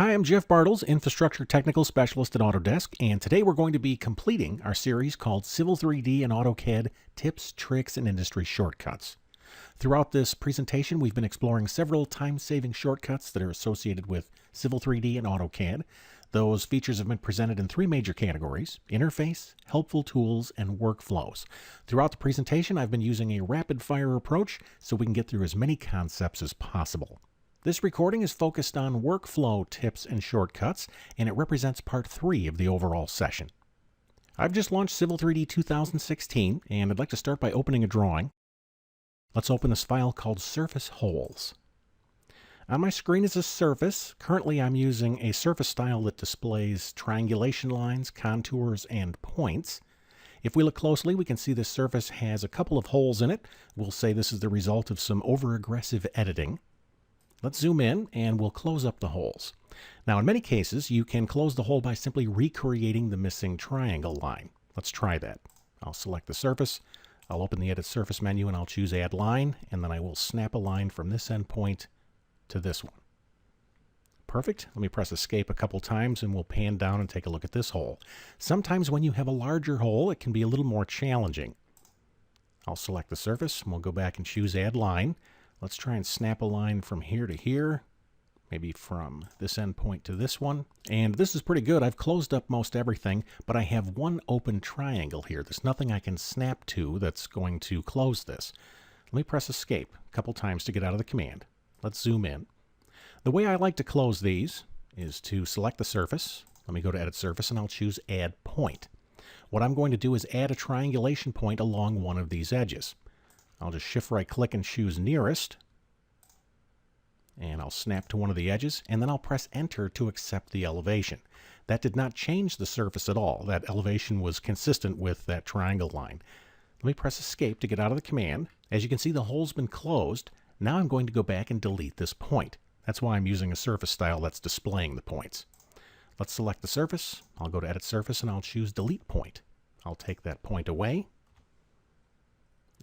Hi, I'm Jeff Bartles, Infrastructure Technical Specialist at Autodesk, and today we're going to be completing our series called Civil 3D and AutoCAD Tips, Tricks, and Industry Shortcuts. Throughout this presentation, we've been exploring several time-saving shortcuts that are associated with Civil 3D and AutoCAD. Those features have been presented in three major categories: interface, helpful tools, and workflows. Throughout the presentation, I've been using a rapid-fire approach so we can get through as many concepts as possible. This recording is focused on workflow tips and shortcuts, and it represents part 3 of the overall session. I've just launched Civil 3D 2016, and I'd like to start by opening a drawing. Let's open this file called Surface Holes. On my screen is a surface. Currently I'm using a surface style that displays triangulation lines, contours, and points. If we look closely, we can see this surface has a couple of holes in it. We'll say this is the result of some over-aggressive editing. Let's zoom in and we'll close up the holes. Now in many cases you can close the hole by simply recreating the missing triangle line. Let's try that. I'll select the surface, I'll open the Edit Surface menu and I'll choose Add Line, and then I will snap a line from this endpoint to this one. Perfect. Let me press Escape a couple times and we'll pan down and take a look at this hole. Sometimes when you have a larger hole it can be a little more challenging. I'll select the surface and we'll go back and choose Add Line. Let's try and snap a line from here to here, maybe from this endpoint to this one. And this is pretty good. I've closed up most everything, but I have one open triangle here. There's nothing I can snap to that's going to close this. Let me press Escape a couple times to get out of the command. Let's zoom in. The way I like to close these is to select the surface. Let me go to Edit Surface and I'll choose Add Point. What I'm going to do is add a triangulation point along one of these edges. I'll just shift right click and choose Nearest, and I'll snap to one of the edges, and then I'll press Enter to accept the elevation. That did not change the surface at all. That elevation was consistent with that triangle line. Let me press Escape to get out of the command. As you can see, the hole's been closed. Now I'm going to go back and delete this point. That's why I'm using a surface style that's displaying the points. Let's select the surface. I'll go to Edit Surface and I'll choose Delete Point. I'll take that point away,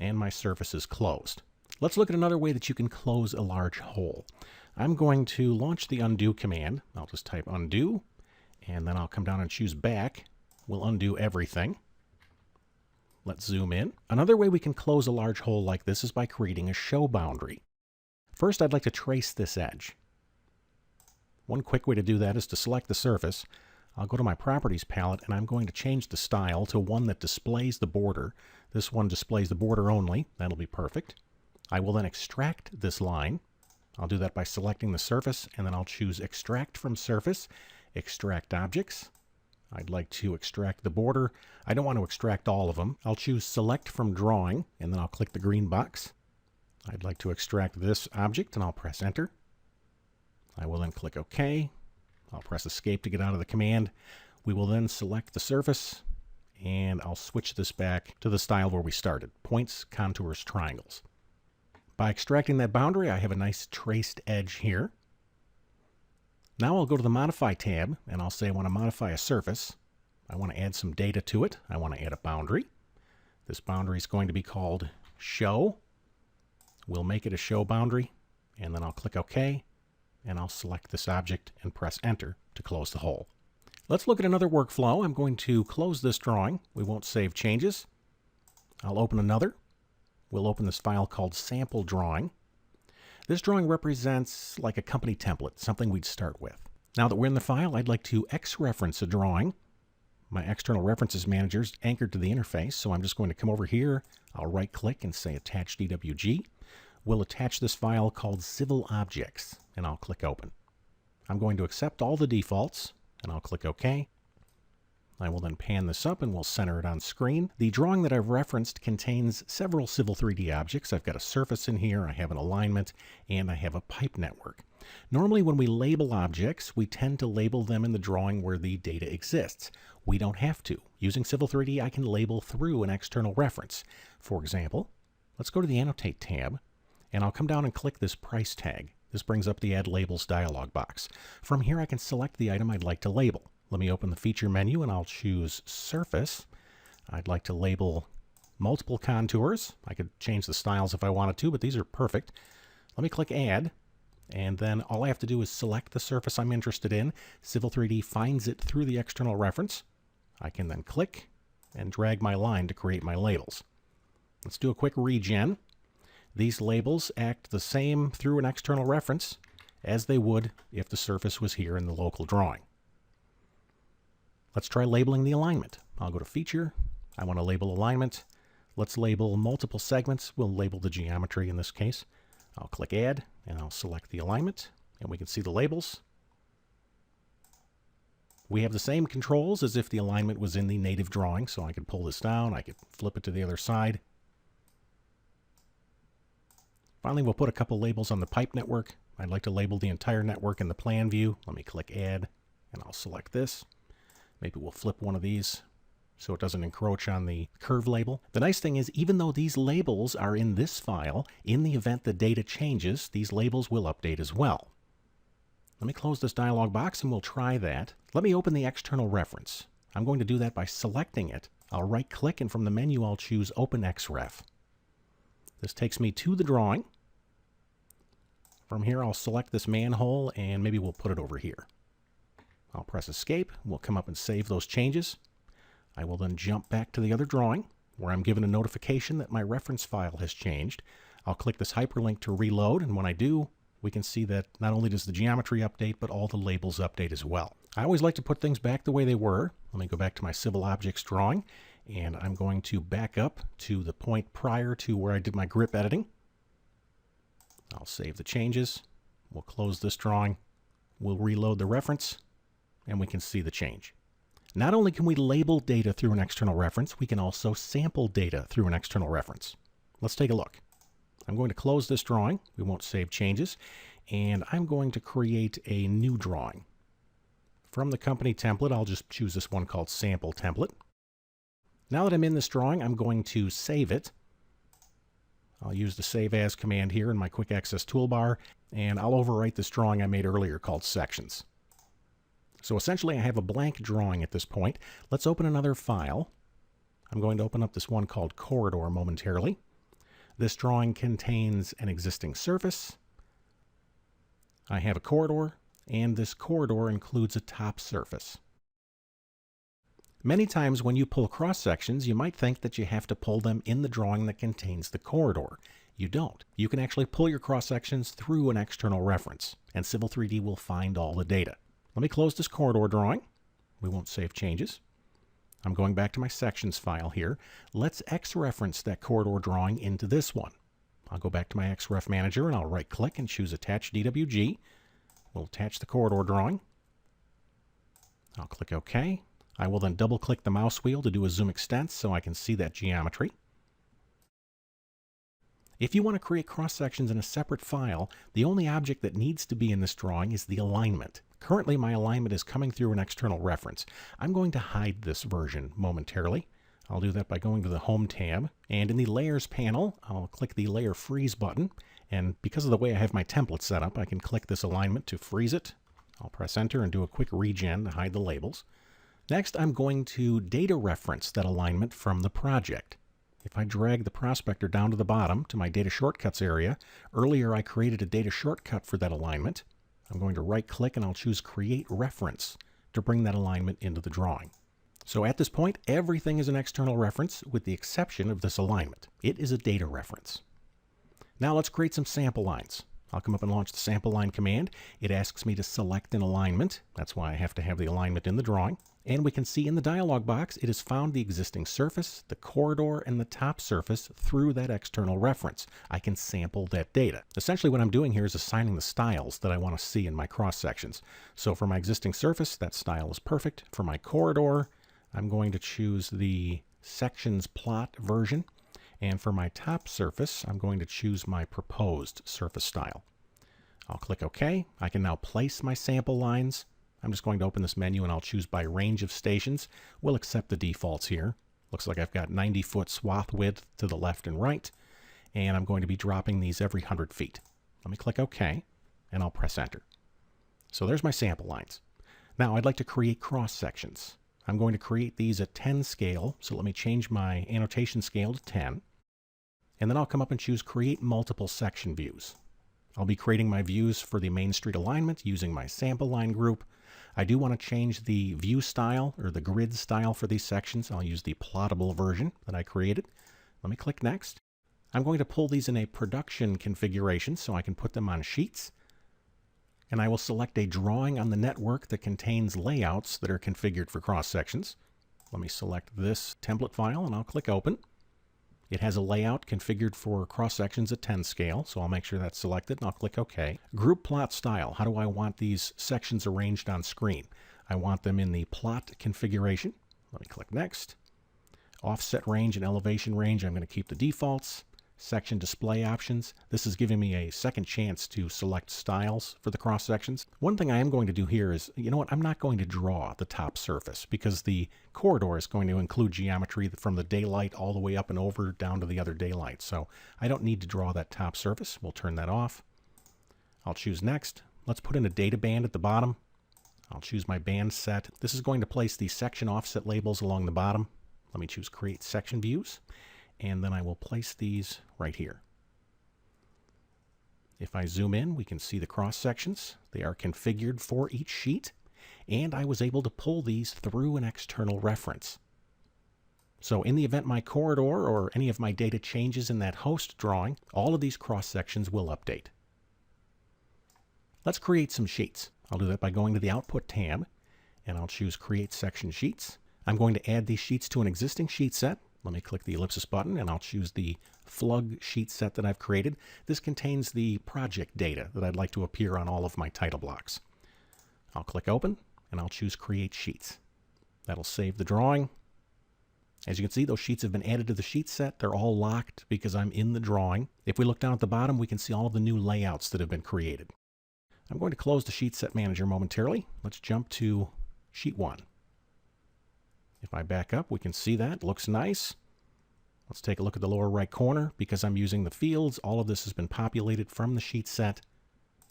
and my surface is closed. Let's look at another way that you can close a large hole. I'm going to launch the undo command. I'll just type undo, and then I'll come down and choose back. We'll undo everything. Let's zoom in. Another way we can close a large hole like this is by creating a show boundary. First, I'd like to trace this edge. One quick way to do that is to select the surface. I'll go to my Properties palette, and I'm going to change the style to one that displays the border. This one displays the border only. That'll be perfect. I will then extract this line. I'll do that by selecting the surface, and then I'll choose Extract from Surface, Extract Objects. I'd like to extract the border. I don't want to extract all of them. I'll choose Select from Drawing, and then I'll click the green box. I'd like to extract this object, and I'll press Enter. I will then click OK. I'll press Escape to get out of the command. We will then select the surface, and I'll switch this back to the style where we started: points, contours, triangles. By extracting that boundary, I have a nice traced edge here. Now I'll go to the Modify tab, and I'll say I want to modify a surface. I want to add some data to it. I want to add a boundary. This boundary is going to be called Show. We'll make it a show boundary, and then I'll click OK. And I'll select this object and press Enter to close the hole. Let's look at another workflow. I'm going to close this drawing. We won't save changes. I'll open another. We'll open this file called Sample Drawing. This drawing represents like a company template, something we'd start with. Now that we're in the file, I'd like to X-reference a drawing. My External References Manager is anchored to the interface, so I'm just going to come over here. I'll right-click and say Attach DWG. We'll attach this file called Civil Objects, and I'll click Open. I'm going to accept all the defaults, and I'll click OK. I will then pan this up and we'll center it on screen. The drawing that I've referenced contains several Civil 3D objects. I've got a surface in here, I have an alignment, and I have a pipe network. Normally when we label objects, we tend to label them in the drawing where the data exists. We don't have to. Using Civil 3D, I can label through an external reference. For example, let's go to the Annotate tab, and I'll come down and click this price tag. This brings up the Add Labels dialog box. From here I can select the item I'd like to label. Let me open the feature menu and I'll choose Surface. I'd like to label multiple contours. I could change the styles if I wanted to, but these are perfect. Let me click Add, And then all I have to do is select the surface I'm interested in. Civil 3D finds it through the external reference. I can then click and drag my line to create my labels. Let's do a quick regen. These labels act the same through an external reference as they would if the surface was here in the local drawing. Let's try labeling the alignment. I'll go to Feature. I want to label alignment. Let's label multiple segments. We'll label the geometry in this case. I'll click Add, and I'll select the alignment, and we can see the labels. We have the same controls as if the alignment was in the native drawing, so I could pull this down, I could flip it to the other side. Finally, we'll put a couple labels on the pipe network. I'd like to label the entire network in the plan view. Let me click Add, and I'll select this. Maybe we'll flip one of these so it doesn't encroach on the curve label. The nice thing is, even though these labels are in this file, in the event the data changes, these labels will update as well. Let me close this dialog box and we'll try that. Let me open the external reference. I'm going to do that by selecting it. I'll right-click, and from the menu I'll choose Open XREF. This takes me to the drawing. From here I'll select this manhole and maybe we'll put it over here. I'll press Escape. We'll come up and save those changes. I will then jump back to the other drawing where I'm given a notification that my reference file has changed. I'll click this hyperlink to reload, and when I do, we can see that not only does the geometry update, but all the labels update as well. I always like to put things back the way they were. Let me go back to my civil objects drawing, and I'm going to back up to the point prior to where I did my grip editing. I'll save the changes. We'll close this drawing. We'll reload the reference, and we can see the change. Not only can we label data through an external reference, we can also sample data through an external reference. Let's take a look. I'm going to close this drawing. We won't save changes. And I'm going to create a new drawing. From the company template, I'll just choose this one called Sample Template. Now that I'm in this drawing, I'm going to save it. I'll use the Save As command here in my Quick Access toolbar, and I'll overwrite this drawing I made earlier called Sections. So essentially I have a blank drawing at this point. Let's open another file. I'm going to open up this one called Corridor momentarily. This drawing contains an existing surface. I have a corridor, and this corridor includes a top surface. Many times when you pull cross sections, you might think that you have to pull them in the drawing that contains the corridor. You don't. You can actually pull your cross sections through an external reference, and Civil 3D will find all the data. Let me close this corridor drawing. We won't save changes. I'm going back to my sections file here. Let's X-reference that corridor drawing into this one. I'll go back to my XREF manager and I'll right-click and choose Attach DWG. We'll attach the corridor drawing. I'll click OK. I will then double-click the mouse wheel to do a zoom extents so I can see that geometry. If you want to create cross-sections in a separate file, the only object that needs to be in this drawing is the alignment. Currently, my alignment is coming through an external reference. I'm going to hide this version momentarily. I'll do that by going to the Home tab, and in the Layers panel, I'll click the Layer Freeze button, and because of the way I have my template set up, I can click this alignment to freeze it. I'll press Enter and do a quick regen to hide the labels. Next, I'm going to data reference that alignment from the project. If I drag the prospector down to the bottom to my Data Shortcuts area, earlier I created a data shortcut for that alignment. I'm going to right-click and I'll choose Create Reference to bring that alignment into the drawing. So at this point, everything is an external reference with the exception of this alignment. It is a data reference. Now let's create some sample lines. I'll come up and launch the sample line command. It asks me to select an alignment. That's why I have to have the alignment in the drawing. And we can see in the dialog box, it has found the existing surface, the corridor, and the top surface through that external reference. I can sample that data. Essentially what I'm doing here is assigning the styles that I want to see in my cross sections. So for my existing surface, that style is perfect. For my corridor, I'm going to choose the sections plot version. And for my top surface, I'm going to choose my proposed surface style. I'll click OK. I can now place my sample lines. I'm just going to open this menu and I'll choose by range of stations. We'll accept the defaults here. Looks like I've got 90-foot swath width to the left and right. And I'm going to be dropping these every 100 feet. Let me click OK and I'll press Enter. So there's my sample lines. Now I'd like to create cross sections. I'm going to create these at 10 scale. So let me change my annotation scale to 10. And then I'll come up and choose Create Multiple Section Views. I'll be creating my views for the Main Street alignment using my sample line group. I do want to change the view style or the grid style for these sections. I'll use the plottable version that I created. Let me click Next. I'm going to pull these in a production configuration so I can put them on sheets. And I will select a drawing on the network that contains layouts that are configured for cross sections. Let me select this template file and I'll click Open. It has a layout configured for cross sections at 10 scale, so I'll make sure that's selected and I'll click OK. Group plot style. How do I want these sections arranged on screen? I want them in the plot configuration. Let me click Next. Offset range and elevation range, I'm going to keep the defaults. Section display options. This is giving me a second chance to select styles for the cross sections. One thing I am going to do here is, you know what, I'm not going to draw the top surface because the corridor is going to include geometry from the daylight all the way up and over down to the other daylight. So I don't need to draw that top surface. We'll turn that off. I'll choose Next. Let's put in a data band at the bottom. I'll choose my band set. This is going to place the section offset labels along the bottom. Let me choose Create Section Views. And then I will place these right here. If I zoom in, we can see the cross sections. They are configured for each sheet, and I was able to pull these through an external reference. So in the event my corridor or any of my data changes in that host drawing, all of these cross sections will update. Let's create some sheets. I'll do that by going to the Output tab, and I'll choose Create Section Sheets. I'm going to add these sheets to an existing sheet set. Let me click the ellipsis button and I'll choose the Flug sheet set that I've created. This contains the project data that I'd like to appear on all of my title blocks. I'll click Open and I'll choose Create Sheets. That'll save the drawing. As you can see, those sheets have been added to the sheet set. They're all locked because I'm in the drawing. If we look down at the bottom, we can see all of the new layouts that have been created. I'm going to close the Sheet Set Manager momentarily. Let's jump to Sheet 1. If I back up, we can see that. Looks nice. Let's take a look at the lower right corner. Because I'm using the fields, all of this has been populated from the sheet set,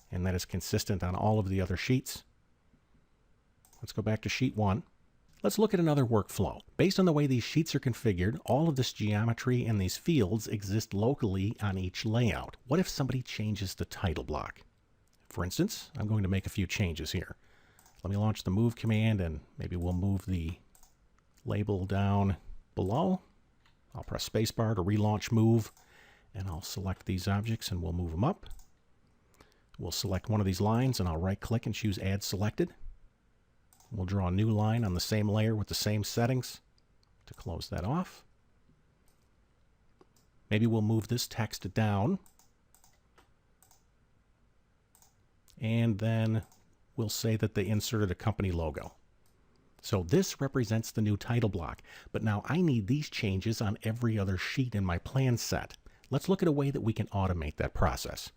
and that is consistent on all of the other sheets. Let's go back to Sheet 1. Let's look at another workflow. Based on the way these sheets are configured, all of this geometry and these fields exist locally on each layout. What if somebody changes the title block? For instance, I'm going to make a few changes here. Let me launch the Move command, and maybe we'll move the label down below. I'll press spacebar to relaunch Move, and I'll select these objects and we'll move them up. We'll select one of these lines and I'll right click and choose Add Selected. We'll draw a new line on the same layer with the same settings to close that off. Maybe we'll move this text down, and then we'll say that they inserted a company logo. So this represents the new title block, but now I need these changes on every other sheet in my plan set. Let's look at a way that we can automate that process.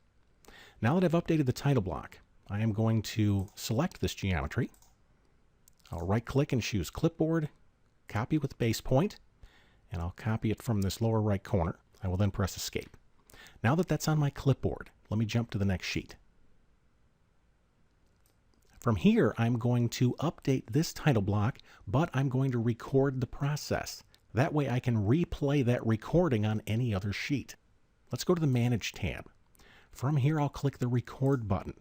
Now that I've updated the title block, I am going to select this geometry. I'll right click and choose Clipboard, Copy with Base Point, and I'll copy it from this lower right corner. I will then press Escape. Now that that's on my clipboard, let me jump to the next sheet. From here, I'm going to update this title block, but I'm going to record the process. That way I can replay that recording on any other sheet. Let's go to the Manage tab. From here, I'll click the Record button.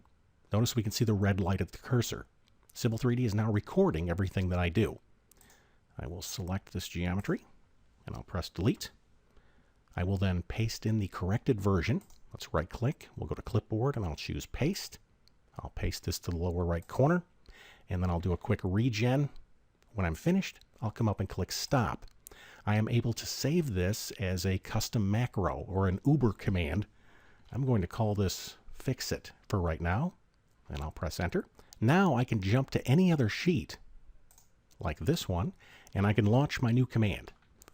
Notice we can see the red light at the cursor. Civil 3D is now recording everything that I do. I will select this geometry, and I'll press Delete. I will then paste in the corrected version. Let's right click. We'll go to Clipboard, and I'll choose Paste. I'll paste this to the lower right corner, and then I'll do a quick regen. When I'm finished, I'll come up and click Stop. I am able to save this as a custom macro or an Uber command. I'm going to call this Fixit for right now, and I'll press Enter. Now I can jump to any other sheet, like this one, and I can launch my new command.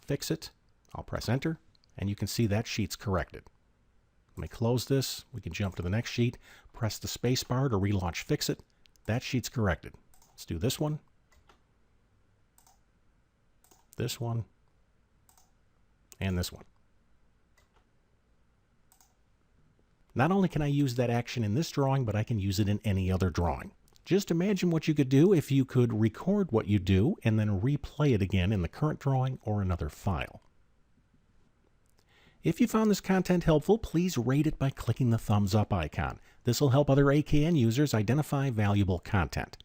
Fixit, I'll press Enter, and you can see that sheet's corrected. Let me close this. We can jump to the next sheet. Press the space bar to relaunch Fixit. That sheet's corrected. Let's do this one. This one. And this one. Not only can I use that action in this drawing, but I can use it in any other drawing. Just imagine what you could do if you could record what you do and then replay it again in the current drawing or another file. If you found this content helpful, please rate it by clicking the thumbs up icon. This will help other AKN users identify valuable content.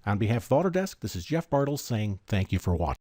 On behalf of Autodesk, this is Jeff Bartles saying thank you for watching.